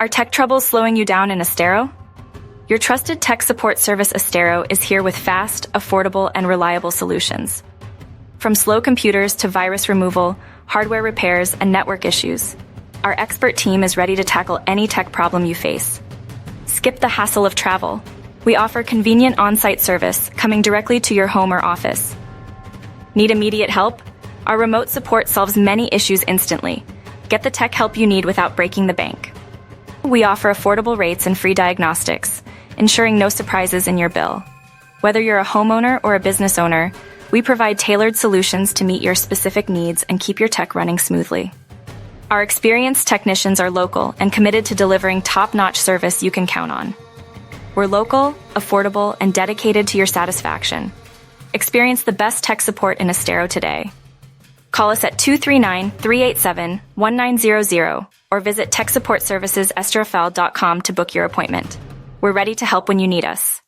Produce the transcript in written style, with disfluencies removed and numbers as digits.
Are tech troubles slowing you down in Estero? Your trusted Tech Support Service Estero is here with fast, affordable, and reliable solutions. From slow computers to virus removal, hardware repairs, and network issues, our expert team is ready to tackle any tech problem you face. Skip the hassle of travel. We offer convenient on-site service coming directly to your home or office. Need immediate help? Our remote support solves many issues instantly. Get the tech help you need without breaking the bank. We offer affordable rates and free diagnostics, ensuring no surprises in your bill. Whether you're a homeowner or a business owner, we provide tailored solutions to meet your specific needs and keep your tech running smoothly. Our experienced technicians are local and committed to delivering top-notch service you can count on. We're local, affordable, and dedicated to your satisfaction. Experience the best tech support in Estero today. Call us at 239-387-1900 or visit techsupportservicesestero.com to book your appointment. We're ready to help when you need us.